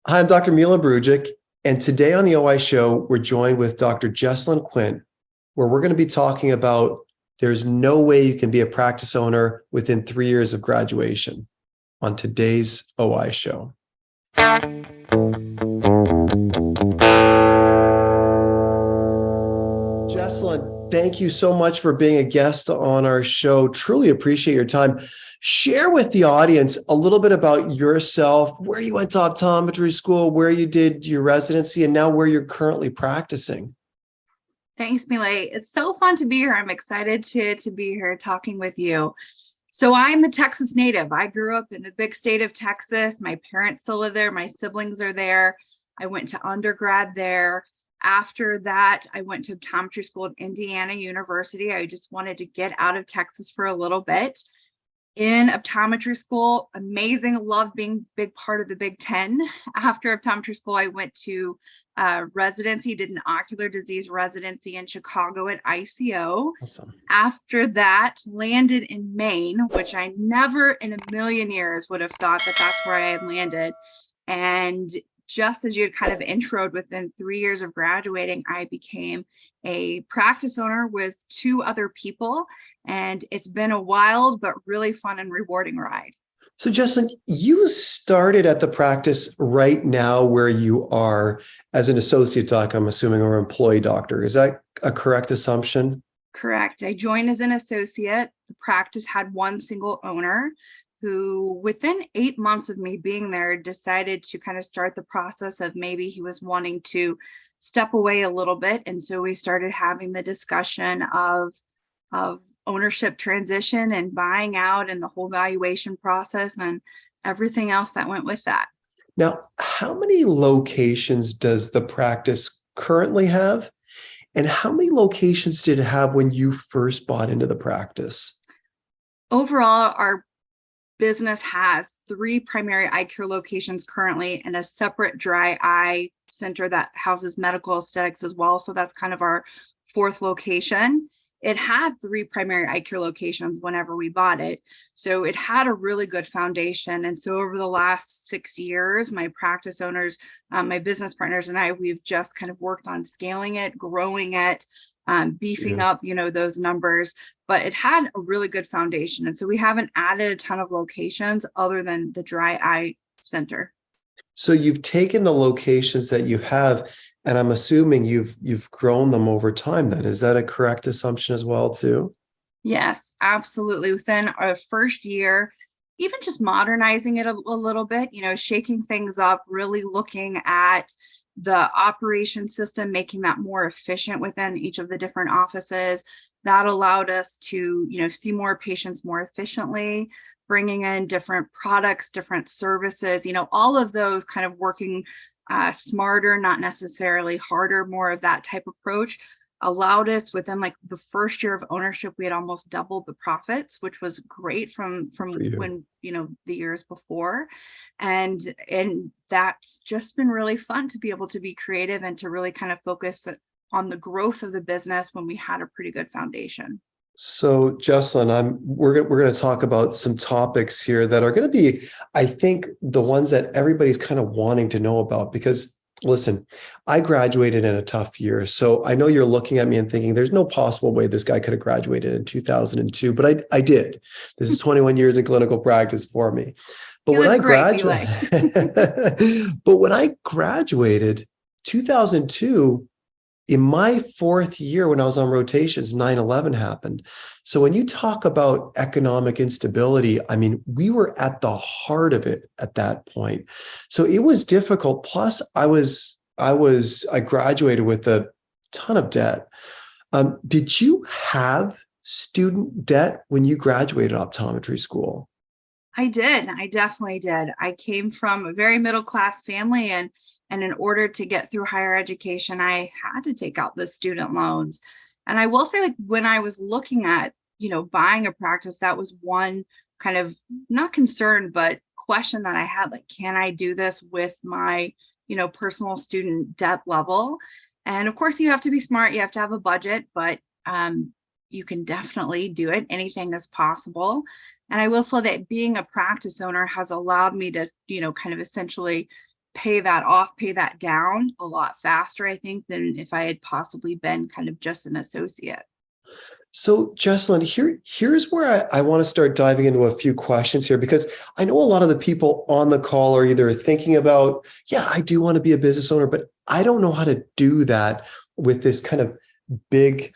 Hi, I'm Dr. Mila Brujic, and today on the OI Show, we're joined with Dr. Jesslyn Quint, where we're going to be talking about there's no way you can be a practice owner within 3 years of graduation on today's OI Show. Jesslyn, thank you so much for being a guest on our show. Truly appreciate your time. Share with the audience a little bit about yourself, where you went to optometry school, where you did your residency, and now where you're currently practicing. Thanks, Milay. It's so fun to be here. I'm excited to be here talking with you. So I'm a Texas native. I grew up in the big state of Texas. My parents still live there. My siblings are there. I went to undergrad there. After that, I went to optometry school at Indiana University. I just wanted to get out of Texas for a little bit. In optometry school, amazing, loved being a big part of the Big Ten. After optometry school, I went to residency, did an ocular disease residency in Chicago at ICO. Awesome. After that, landed in Maine, which I never in a million years would have thought that that's where I had landed. And just as you had kind of introed, within 3 years of graduating, I became a practice owner with 2 other people. And it's been a wild, but really fun and rewarding ride. So, Justin, you started at the practice right now where you are as an associate doc, I'm assuming, or employee doctor. Is that a correct assumption? Correct. I joined as an associate. The practice had one single owner who, within 8 months of me being there, decided to kind of start the process of maybe he was wanting to step away a little bit. And so we started having the discussion of ownership transition and buying out and the whole valuation process and everything else that went with that. Now, how many locations does the practice currently have? And how many locations did it have when you first bought into the practice? Overall, our business has 3 primary eye care locations currently and a separate dry eye center that houses medical aesthetics as well. So that's kind of our 4th location. It had 3 primary eye care locations whenever we bought it. So it had a really good foundation. And so over the last 6 years, my practice owners, my business partners and I, we've just kind of worked on scaling it, growing it, beefing up, those numbers, but it had a really good foundation. And so we haven't added a ton of locations other than the dry eye center. So you've taken the locations that you have, and I'm assuming you've grown them over time then. Is that a correct assumption as well, too? Yes, absolutely. Within our first year, even just modernizing it a little bit, shaking things up, really looking at the operation system, making that more efficient within each of the different offices. That allowed us to, see more patients more efficiently, bringing in different products, different services, all of those kind of working smarter, not necessarily harder, more of that type of approach allowed us within like the first year of ownership, we had almost doubled the profits, which was great from when, the years before. And that's just been really fun to be able to be creative and to really kind of focus on the growth of the business when we had a pretty good foundation. So, Jesslyn, we're going to talk about some topics here that are going to be, I think, the ones that everybody's kind of wanting to know about. Because, listen, I graduated in a tough year, so I know you're looking at me and thinking, "There's no possible way this guy could have graduated in 2002," but I did. This is 21 years in clinical practice for me. But when I graduated, 2002. In my 4th year when I was on rotations, 9/11 happened. So when you talk about economic instability, I mean, we were at the heart of it at that point. So it was difficult. Plus, I graduated with a ton of debt. Did you have student debt when you graduated optometry school? I did. I definitely did. I came from a very middle-class family, and in order to get through higher education, I had to take out the student loans. And I will say, like, when I was looking at, buying a practice, that was one kind of not concern, but question that I had, like, can I do this with my, personal student debt level? And of course, you have to be smart. You have to have a budget, but you can definitely do it. Anything is possible. And I will say that being a practice owner has allowed me to, kind of essentially pay that off, pay that down a lot faster, I think, than if I had possibly been kind of just an associate. So, Jesselyn, here's where I want to start diving into a few questions here, because I know a lot of the people on the call are either thinking about, yeah, I do want to be a business owner, but I don't know how to do that with this kind of big.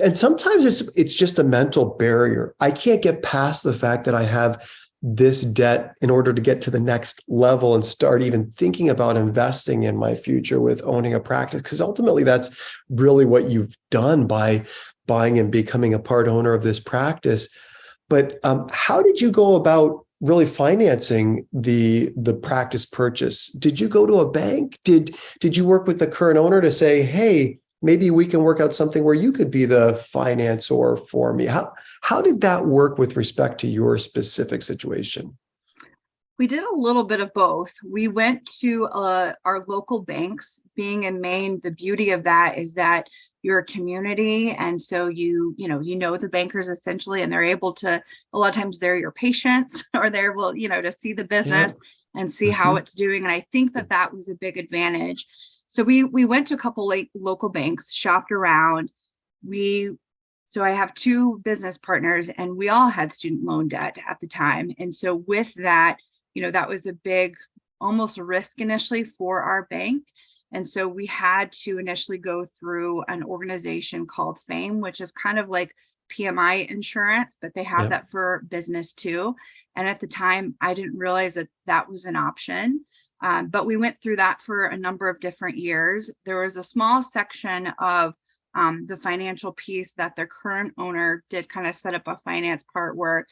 And sometimes it's just a mental barrier. I can't get past the fact that I have this debt in order to get to the next level and start even thinking about investing in my future with owning a practice. Because ultimately, that's really what you've done by buying and becoming a part owner of this practice. But how did you go about really financing the practice purchase? Did you go to a bank? Did you work with the current owner to say, hey, maybe we can work out something where you could be the financier for me? How did that work with respect to your specific situation? We did a little bit of both. We went to our local banks. Being in Maine, the beauty of that is that you're a community, and so you know the bankers essentially, and they're able to, a lot of times they're your patients, or they're able, to see the Yeah. business and see how Mhm. it's doing. And I think that that was a big advantage. So we went to a couple like local banks, shopped around. We So I have two business partners, and we all had student loan debt at the time. And so with that, that was a big, almost a risk initially for our bank. And so we had to initially go through an organization called Fame, which is kind of like PMI insurance, but they have Yeah. that for business too. And at the time, I didn't realize that that was an option. But we went through that for a number of different years. There was a small section of the financial piece that the current owner did kind of set up a finance part where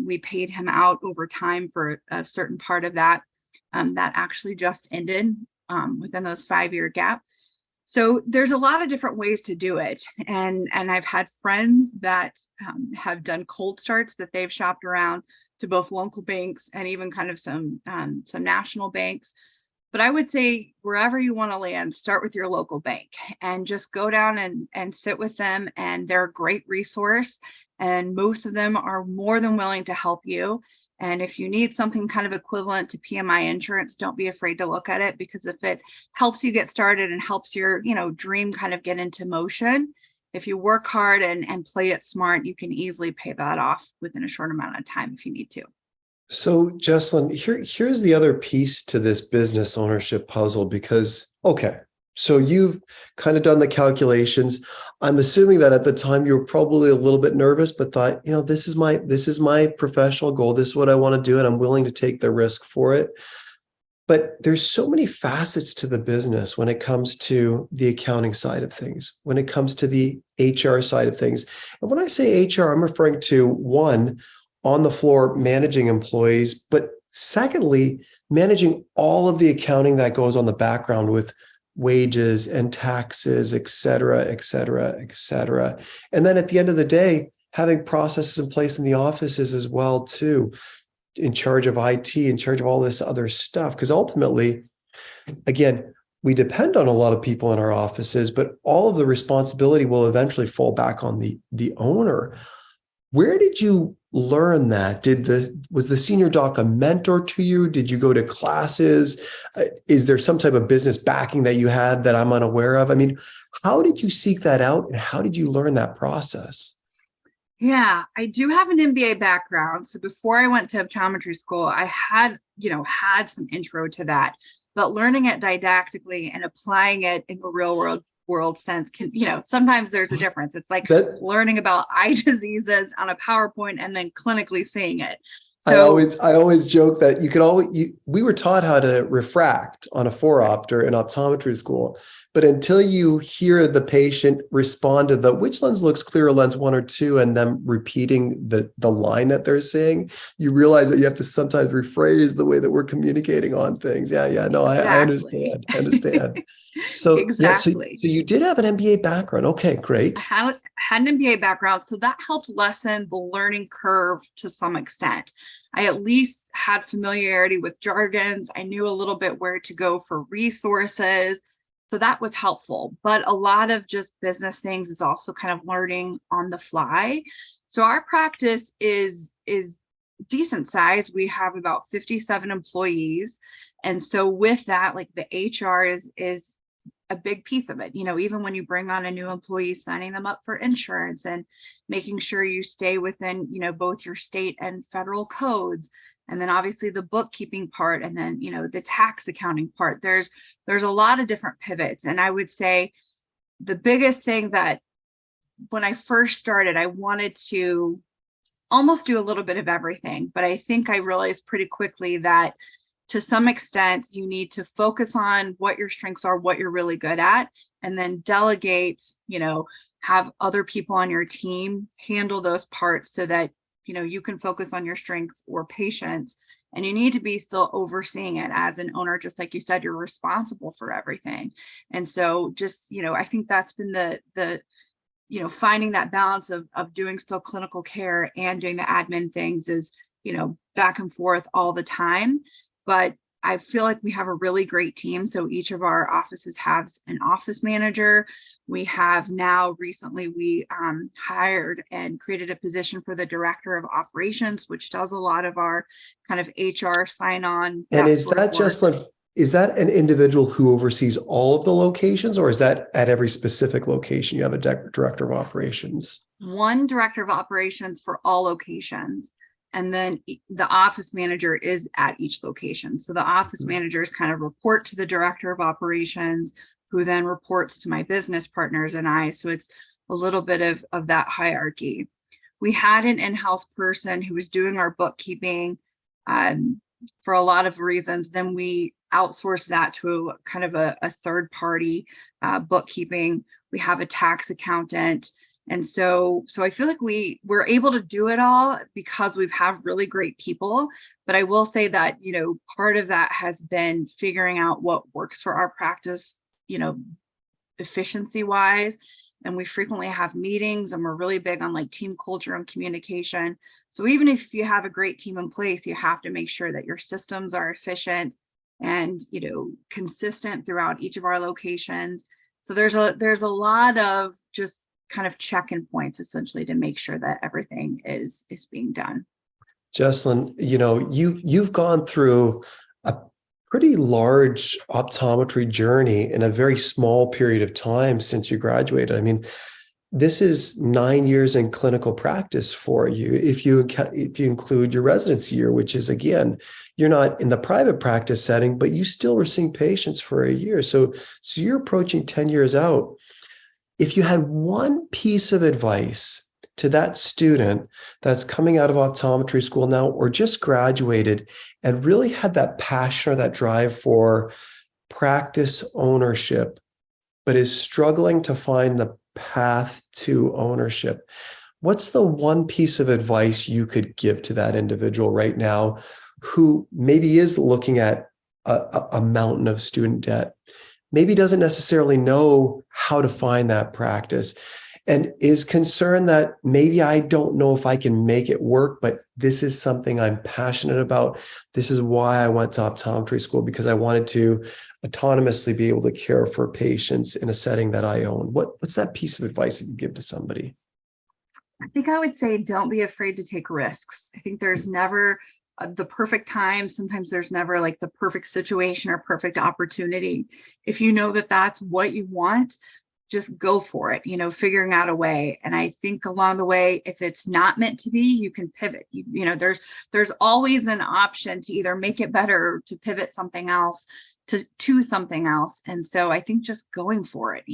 we paid him out over time for a certain part of that. That actually just ended within those 5-year gap. So there's a lot of different ways to do it. And I've had friends that have done cold starts that they've shopped around to both local banks and even kind of some national banks. But I would say wherever you want to land, start with your local bank and just go down and sit with them. And they're a great resource. And most of them are more than willing to help you. And if you need something kind of equivalent to PMI insurance, don't be afraid to look at it, because if it helps you get started and helps your, dream kind of get into motion, if you work hard and play it smart, you can easily pay that off within a short amount of time if you need to. So, Jesselyn, here's the other piece to this business ownership puzzle, because, okay, so you've kind of done the calculations. I'm assuming that at the time you were probably a little bit nervous, but thought, this is my professional goal. This is what I want to do, and I'm willing to take the risk for it. But there's so many facets to the business when it comes to the accounting side of things, when it comes to the HR side of things. And when I say HR, I'm referring to, one, on the floor managing employees, but secondly, managing all of the accounting that goes on the background with wages and taxes, et cetera, et cetera, et cetera. And then at the end of the day, having processes in place in the offices as well, too, in charge of IT, in charge of all this other stuff. Because ultimately, again, we depend on a lot of people in our offices, but all of the responsibility will eventually fall back on the owner. Where did you learn that? Was the senior doc a mentor to you? Did you go to classes? Is there some type of business backing that you had that I'm unaware of? I mean, how did you seek that out, and how did you learn that process? Yeah, I do have an MBA background. So before I went to optometry school, I had some intro to that, but learning it didactically and applying it in the real world sense can, sometimes there's a difference. It's like That learning about eye diseases on a PowerPoint and then clinically seeing it. I So always joke that you could we were taught how to refract on a phoropter in optometry school, but until you hear the patient respond to which lens looks clearer, lens 1 or 2, and them repeating the line that they're saying, you realize that you have to sometimes rephrase the way that we're communicating on things. Yeah, no, I exactly. understand. I understand. So yeah, so Exactly. you did have an MBA background. Okay, I great. had an MBA background, so that helped lessen the learning curve to some extent. I at least had familiarity with jargons. I knew a little bit where to go for resources. So that was helpful. But a lot of just business things is also kind of learning on the fly. So our practice is decent size. We have about 57 employees. And so with that, like the HR is a big piece of it. Even when you bring on a new employee, signing them up for insurance and making sure you stay within, both your state and federal codes. And then obviously the bookkeeping part, and then, the tax accounting part. There's a lot of different pivots. And I would say the biggest thing that when I first started, I wanted to almost do a little bit of everything, but I think I realized pretty quickly that to some extent, you need to focus on what your strengths are, what you're really good at, and then delegate, have other people on your team handle those parts so that, you can focus on your strengths or patients. And you need to be still overseeing it as an owner, just like you said, you're responsible for everything. And so just, I think that's been the finding that balance of doing still clinical care and doing the admin things is, back and forth all the time. But I feel like we have a really great team. So each of our offices has an office manager. We have now recently, we hired and created a position for the director of operations, which does a lot of our kind of HR sign on. And is that just like, is that an individual who oversees all of the locations, or is that at every specific location you have a director of operations? One director of operations for all locations. And then the office manager is at each location. So the office managers kind of report to the director of operations, who then reports to my business partners and I. So it's a little bit of that hierarchy. We had an in-house person who was doing our bookkeeping for a lot of reasons. Then we outsourced that to kind of a third party bookkeeping. We have a tax accountant. And so I feel like we're able to do it all because we've have really great people. But I will say that, part of that has been figuring out what works for our practice, efficiency wise. And we frequently have meetings, and we're really big on like team culture and communication. So even if you have a great team in place, you have to make sure that your systems are efficient and, consistent throughout each of our locations. So there's a lot of just kind of check-in points essentially to make sure that everything is being done. Jessalyn, you've gone through a pretty large optometry journey in a very small period of time since you graduated. I mean, this is 9 years in clinical practice for you. If you include your residency year, which is, again, you're not in the private practice setting, but you still were seeing patients for a year. So you're approaching 10 years out. If you had one piece of advice to that student that's coming out of optometry school now, or just graduated and really had that passion or that drive for practice ownership, but is struggling to find the path to ownership, what's the one piece of advice you could give to that individual right now who maybe is looking at a mountain of student debt, maybe doesn't necessarily know how to find that practice, and is concerned that maybe I don't know if I can make it work, but this is something I'm passionate about. This is why I went to optometry school, because I wanted to autonomously be able to care for patients in a setting that I own. What's that piece of advice that you give to somebody? I think I would say don't be afraid to take risks. I think there's never the perfect time. Sometimes there's never like the perfect situation or perfect opportunity. If you know that that's what you want, just go for it, figuring out a way. And I think along the way, if it's not meant to be, you can pivot. There's always an option to either make it better or to pivot something else to something else. And so I think just going for it,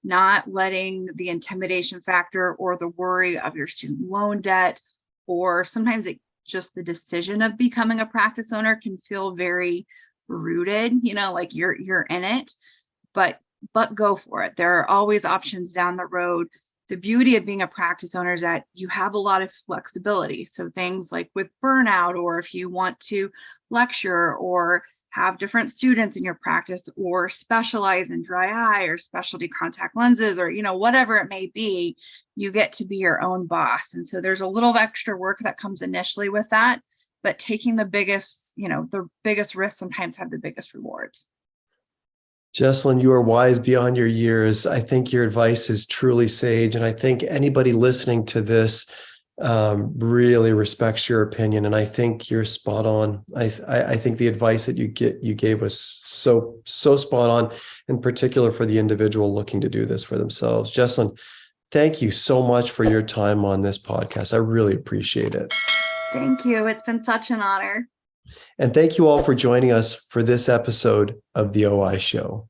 not letting the intimidation factor or the worry of your student loan debt, or sometimes just the decision of becoming a practice owner can feel very rooted, like you're in it, but go for it. There are always options down the road. The beauty of being a practice owner is that you have a lot of flexibility. So things like with burnout, or if you want to lecture or have different students in your practice, or specialize in dry eye or specialty contact lenses, or, whatever it may be, you get to be your own boss. And so there's a little extra work that comes initially with that, but taking the biggest risks sometimes have the biggest rewards. Jessalyn, you are wise beyond your years. I think your advice is truly sage. And I think anybody listening to this really respects your opinion, and I think you're spot on. I think the advice that you gave was so spot on, in particular for the individual looking to do this for themselves. Jessalyn, thank you so much for your time on this podcast. I really appreciate it. Thank you. It's been such an honor. And thank you all for joining us for this episode of the OI Show.